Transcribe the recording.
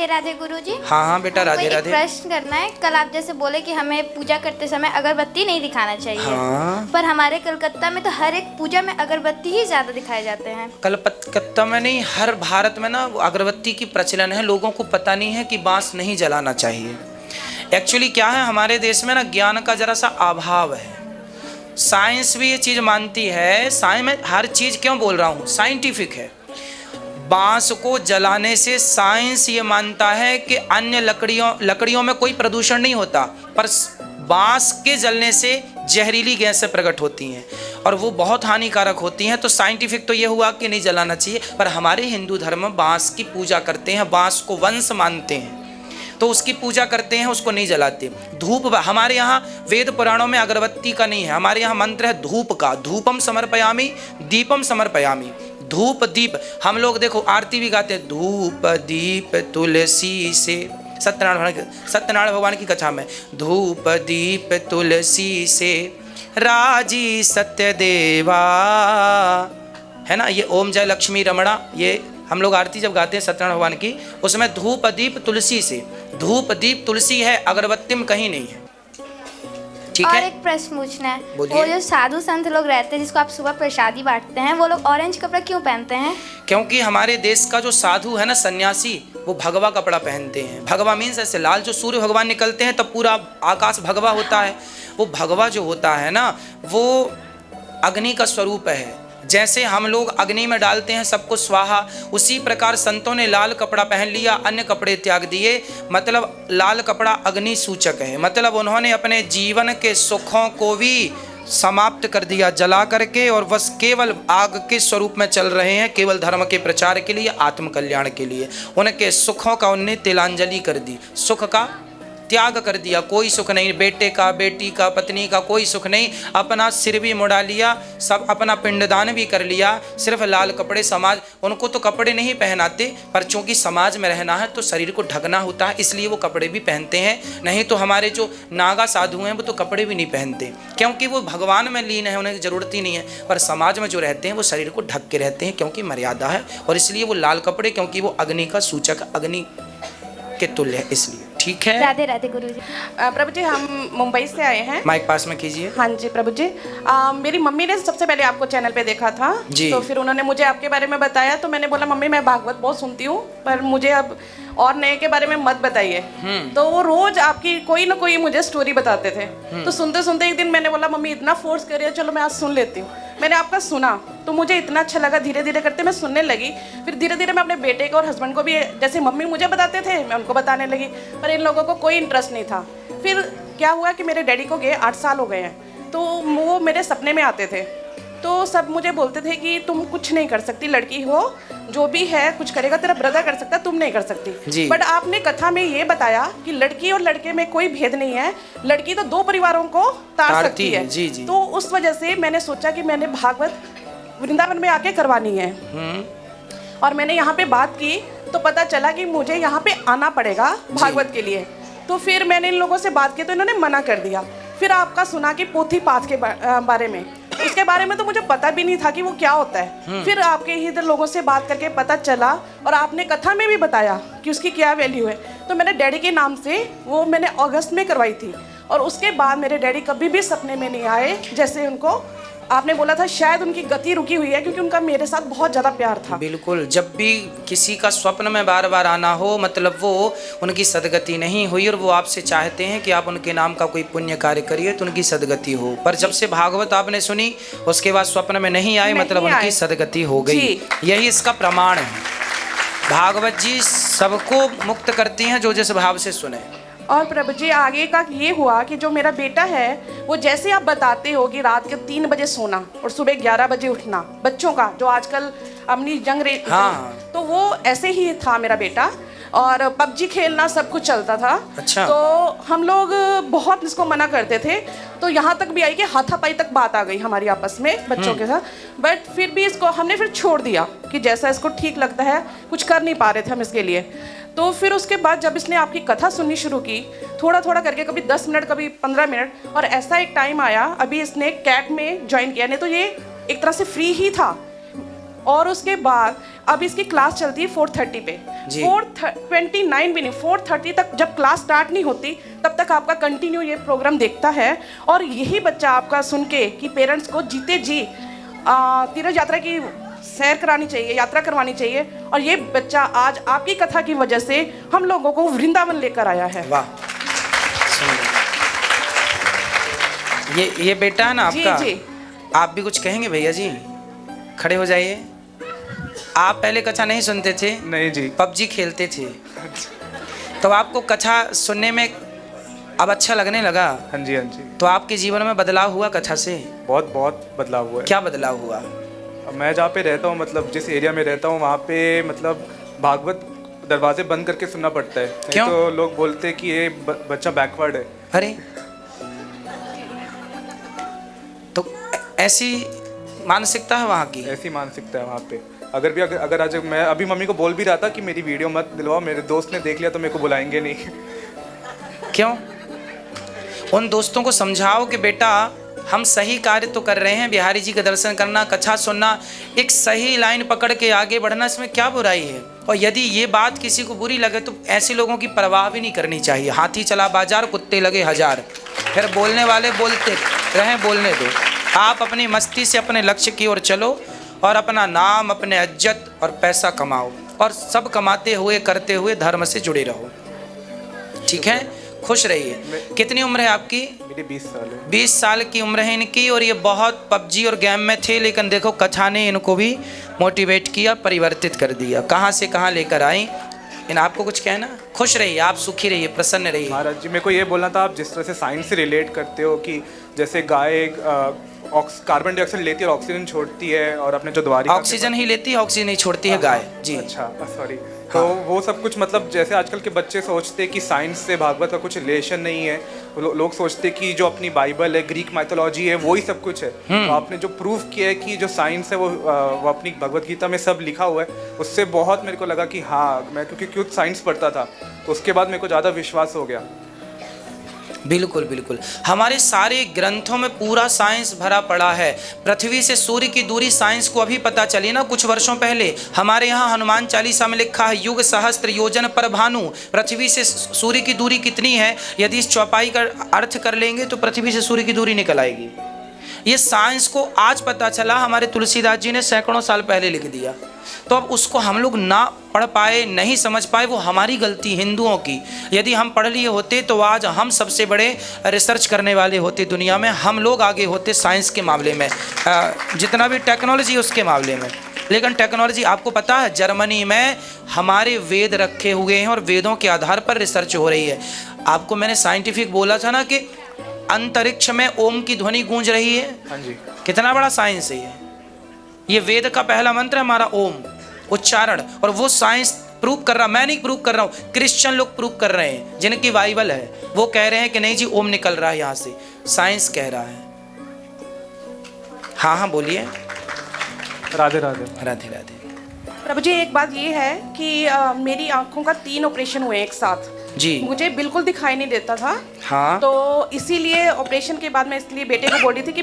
राधे राधे गुरुजी। हाँ हाँ बेटा, राधे राधे। प्रश्न करना है। कल आप जैसे बोले कि हमें पूजा करते समय अगरबत्ती नहीं दिखाना चाहिए। हाँ। पर हमारे कलकत्ता में तो हर एक पूजा में अगरबत्ती ही ज्यादा दिखाए जाते हैं। कलकत्ता में नहीं, हर भारत में ना अगरबत्ती की प्रचलन है। लोगों को पता नहीं है कि बांस नहीं जलाना चाहिए। एक्चुअली क्या है, हमारे देश में ना ज्ञान का जरा सा अभाव है। साइंस भी ये चीज़ मानती है, साइंस में हर चीज़ क्यों बोल रहा हूँ, साइंटिफिक है। बांस को जलाने से साइंस ये मानता है कि अन्य लकड़ियों में कोई प्रदूषण नहीं होता, पर बांस के जलने से जहरीली गैसें प्रकट होती हैं और वो बहुत हानिकारक होती हैं। तो साइंटिफिक तो ये हुआ कि नहीं जलाना चाहिए, पर हमारे हिंदू धर्म में बांस की पूजा करते हैं, बांस को वंश मानते हैं, तो उसकी पूजा करते हैं, उसको नहीं जलाते। धूप, हमारे यहाँ वेद पुराणों में अगरबत्ती का नहीं है, हमारे यहाँ मंत्र है धूप का। धूपम समर्पयामि दीपम समर्पयामि। धूप दीप, हम लोग देखो आरती भी गाते हैं, धूप दीप तुलसी से। सत्यनारायण भगवान की कथा में धूप दीप तुलसी से राजी सत्य देवा, है ना, ये ओम जय लक्ष्मी रमणा, ये हम लोग आरती जब गाते हैं सत्यनारायण भगवान की, उसमें धूप दीप तुलसी से। धूप दीप तुलसी है, अगरबत्ती में कहीं नहीं है। ठीक और है। एक प्रश्न पूछना है, बोलिए। वो जो साधु संत लोग रहते हैं जिसको आप सुबह प्रसादी बांटते हैं, वो लोग ऑरेंज कपड़ा क्यों पहनते हैं? क्योंकि हमारे देश का जो साधु है ना, सन्यासी, वो भगवा कपड़ा पहनते हैं। भगवा मीन्स ऐसे लाल, जो सूर्य भगवान निकलते हैं तब पूरा आकाश भगवा होता है। वो भगवा जो होता है ना, वो अग्नि का स्वरूप है। जैसे हम लोग अग्नि में डालते हैं सबको स्वाहा, उसी प्रकार संतों ने लाल कपड़ा पहन लिया, अन्य कपड़े त्याग दिए। मतलब लाल कपड़ा अग्नि सूचक है, मतलब उन्होंने अपने जीवन के सुखों को भी समाप्त कर दिया जला करके, और बस केवल आग के स्वरूप में चल रहे हैं, केवल धर्म के प्रचार के लिए, आत्म कल्याण के लिए। उनके सुखों का उनने तिलांजलि कर दी, सुख का त्याग कर दिया। कोई सुख नहीं, बेटे का, बेटी का, पत्नी का कोई सुख नहीं। अपना सिर भी मुड़ा लिया, सब अपना पिंडदान भी कर लिया, सिर्फ लाल कपड़े। समाज उनको तो कपड़े नहीं पहनाते, पर चूंकि समाज में रहना है तो शरीर को ढकना होता है, इसलिए वो कपड़े भी पहनते हैं। नहीं तो हमारे जो नागा साधु हैं वो तो कपड़े भी नहीं पहनते, क्योंकि वो भगवान में लीन है, उन्हें ज़रूरत ही नहीं है। पर समाज में जो रहते हैं वो शरीर को ढक के रहते हैं, क्योंकि मर्यादा है, और इसलिए वो लाल कपड़े, क्योंकि वो अग्नि का सूचक, अग्नि के तुल्य है, इसलिए। ठीक है। राधे राधे गुरुजी। प्रभु जी, हम मुंबई से आए हैं। माइक पास में कीजिए। हाँ जी प्रभु जी, मेरी मम्मी ने सबसे पहले आपको चैनल पे देखा था जी। तो फिर उन्होंने मुझे आपके बारे में बताया, तो मैंने बोला मम्मी मैं भागवत बहुत सुनती हूँ, पर मुझे अब और नए के बारे में मत बताइए। तो वो रोज आपकी कोई ना कोई मुझे स्टोरी बताते थे। तो सुनते सुनते एक दिन मैंने बोला मम्मी इतना फोर्स कर रही है, चलो मैं आज सुन लेती हूँ। मैंने आपका सुना तो मुझे इतना अच्छा लगा, धीरे धीरे करते मैं सुनने लगी। फिर धीरे धीरे मैं अपने बेटे को और हस्बैंड को भी, जैसे मम्मी मुझे बताते थे मैं उनको बताने लगी, पर इन लोगों को कोई इंटरेस्ट नहीं था। फिर क्या हुआ कि मेरे डैडी को गए 8 साल हो गए हैं, तो वो मेरे सपने में आते थे, तो सब मुझे बोलते थे कि तुम कुछ नहीं कर सकती, लड़की हो, जो भी है कुछ करेगा, तेरा ब्रदर कर सकता, तुम नहीं कर सकती। बट आपने कथा में ये बताया कि लड़की और लड़के में कोई भेद नहीं है, लड़की तो 2 परिवारों को तार सकती है। जी जी। तो उस वजह से मैंने सोचा कि मैंने भागवत वृंदावन में आके करवानी है। और मैंने यहाँ पे बात की तो पता चला कि मुझे यहाँ पे आना पड़ेगा भागवत के लिए। तो फिर मैंने इन लोगों से बात की तो इन्होंने मना कर दिया। फिर आपका सुना कि पोथी पाठ के बारे में, उसके बारे में तो मुझे पता भी नहीं था कि वो क्या होता है। फिर आपके ही इधर लोगों से बात करके पता चला, और आपने कथा में भी बताया कि उसकी क्या वैल्यू है। तो मैंने डैडी के नाम से वो मैंने अगस्त में करवाई थी, और उसके बाद मेरे डैडी कभी भी सपने में नहीं आए। जैसे उनको आपने बोला था शायद उनकी गति रुकी हुई है, क्योंकि उनका मेरे साथ बहुत ज़्यादा प्यार था। बिल्कुल, जब भी किसी का स्वप्न में बार बार आना हो, मतलब वो उनकी सदगति नहीं हुई, और वो आपसे चाहते हैं कि आप उनके नाम का कोई पुण्य कार्य करिए तो उनकी सदगति हो। पर जब से भागवत आपने सुनी उसके बाद स्वप्न में नहीं आए, मतलब उनकी सदगति हो गई। यही इसका प्रमाण है। भागवत जी सबको मुक्त करती हैं जो जिस भाव से सुने। और प्रभु जी आगे का ये हुआ कि जो मेरा बेटा है वो जैसे आप बताते हो कि रात के 3 बजे सोना और सुबह 11 बजे उठना, बच्चों का जो आजकल अपनी जंग तो वो ऐसे ही था मेरा बेटा। और पबजी खेलना सब कुछ चलता था। अच्छा। तो हम लोग बहुत इसको मना करते थे, तो यहाँ तक भी आई कि हाथापाई तक बात आ गई हमारी आपस में बच्चों के साथ। बट फिर भी इसको हमने फिर छोड़ दिया कि जैसा इसको ठीक लगता है, कुछ कर नहीं पा रहे थे हम इसके लिए। तो फिर उसके बाद जब इसने आपकी कथा सुननी शुरू की, थोड़ा थोड़ा करके, कभी 10 मिनट कभी 15 मिनट, और ऐसा एक टाइम आया, अभी इसने कैट में ज्वाइन किया, नहीं तो ये एक तरह से फ्री ही था। और उसके बाद अब इसकी क्लास चलती है 4:30 पे। 4:29 भी नहीं, 4:30 तक जब क्लास स्टार्ट नहीं होती तब तक आपका कंटिन्यू ये प्रोग्राम देखता है। और यही बच्चा आपका सुन के कि पेरेंट्स को जीते जी तीर्थ यात्रा की सैर करानी चाहिए, यात्रा करवानी चाहिए, और ये बच्चा आज आपकी कथा की वजह से हम लोगों को वृंदावन लेकर आया है। वाह, ये बेटा है ना आपका? जी। आप भी कुछ कहेंगे भैया जी? खड़े हो जाइए। आप पहले कथा नहीं सुनते थे? नहीं जी। पबजी खेलते थे, तो आपको कथा सुनने में अब अच्छा लगने लगा? हाँ जी, हाँ जी। तो आपके जीवन में बदलाव हुआ कथा से? बहुत बहुत बदलाव हुआ है। क्या बदलाव हुआ? अब मैं जहाँ पे रहता हूँ, मतलब जिस एरिया में रहता हूँ, वहाँ पे मतलब भागवत दरवाजे बंद करके सुनना पड़ता है। क्यों? तो लोग बोलते हैं कि ये बच्चा बैकवर्ड है। अरे, तो ऐसी मानसिकता है वहाँ की? ऐसी मानसिकता है वहाँ पे। अगर आज मैं अभी मम्मी को बोल भी रहा था कि मेरी वीडियो मत दिलवाओ, मेरे दोस्त ने देख लिया तो मेरे को बुलाएंगे नहीं। क्यों? उन दोस्तों को समझाओ कि बेटा हम सही कार्य तो कर रहे हैं, बिहारी जी का दर्शन करना, कथा सुनना, एक सही लाइन पकड़ के आगे बढ़ना, इसमें क्या बुराई है? और यदि ये बात किसी को बुरी लगे तो ऐसे लोगों की परवाह भी नहीं करनी चाहिए। हाथी चला बाजार, कुत्ते लगे हजार। फिर बोलने वाले बोलते रहें, बोलने दो। आप अपनी मस्ती से अपने लक्ष्य की ओर चलो और अपना नाम, अपने इज्जत और पैसा कमाओ, और सब कमाते हुए करते हुए धर्म से जुड़े रहो। ठीक है? खुश रहिए। कितनी उम्र है आपकी? मेरी 20 साल है। 20 साल की उम्र है इनकी, और ये बहुत पबजी और गेम में थे, लेकिन देखो कथा ने इनको भी मोटिवेट किया, परिवर्तित कर दिया, कहाँ से कहाँ लेकर आई। इन आपको कुछ कहना? खुश रहिए, आप सुखी रहिए, प्रसन्न रहिए। महाराज जी, मेरे को ये बोलना था, आप जिस तरह से साइंस से रिलेट करते हो कि जैसे गाय कार्बन डाइऑक्साइड लेती है और ऑक्सीजन छोड़ती है, और अपने जो द्वारिका ऑक्सीजन ही लेती है, ऑक्सीजन नहीं छोड़ती है गाय जी। अच्छा, सॉरी। तो वो सब कुछ, मतलब जैसे आजकल के बच्चे सोचते हैं कि साइंस से भागवत का कुछ रिलेशन नहीं है। लोग सोचते हैं कि जो अपनी बाइबल है, ग्रीक माइथोलॉजी है, वही सब कुछ है। तो आपने जो प्रूफ किया है कि जो साइंस है वो अपनी भगवत गीता में सब लिखा हुआ है, उससे बहुत मेरे को लगा कि हाँ, मैं क्योंकि साइंस पढ़ता था, तो उसके बाद मेरे को ज़्यादा विश्वास हो गया। बिल्कुल बिल्कुल, हमारे सारे ग्रंथों में पूरा साइंस भरा पड़ा है। पृथ्वी से सूर्य की दूरी साइंस को अभी पता चली ना, कुछ वर्षों पहले। हमारे यहाँ हनुमान चालीसा में लिखा है, युग सहस्त्र योजन पर भानु। पृथ्वी से सूर्य की दूरी कितनी है? यदि इस चौपाई का अर्थ कर लेंगे तो पृथ्वी से सूर्य की दूरी निकल आएगी। ये साइंस को आज पता चला, हमारे तुलसीदास जी ने सैकड़ों साल पहले लिख दिया। तो अब उसको हम लोग ना पढ़ पाए, नहीं समझ पाए, वो हमारी गलती, हिंदुओं की। यदि हम पढ़ लिए होते तो आज हम सबसे बड़े रिसर्च करने वाले होते दुनिया में, हम लोग आगे होते साइंस के मामले में, जितना भी टेक्नोलॉजी उसके मामले में। लेकिन टेक्नोलॉजी, आपको पता है जर्मनी में हमारे वेद रखे हुए हैं और वेदों के आधार पर रिसर्च हो रही है। आपको मैंने साइंटिफिक बोला था ना कि अंतरिक्ष में ओम की ध्वनि गूंज रही है। हाँ जी। कितना बड़ा साइंस है ये वेद का पहला मंत्र है हमारा, ओम उच्चारण। और वो साइंस प्रूव कर रहा, मैं नहीं प्रूव कर रहा हूँ, क्रिश्चियन लोग प्रूव कर रहे हैं, जिनकी बाइबल है। वो कह रहे हैं कि नहीं जी, ओम निकल रहा है यहाँ से, साइंस कह रहा है। हाँ हाँ बोलिए। राधे राधे। राधे राधे। प्रभु जी, एक बात ये है कि मेरी आंखों का 3 ऑपरेशन हुए एक साथ जी। मुझे बिल्कुल दिखाई नहीं देता था। हाँ। तो इसीलिए ऑपरेशन के बाद मैं इसलिए बेटे को बोल रही थी कि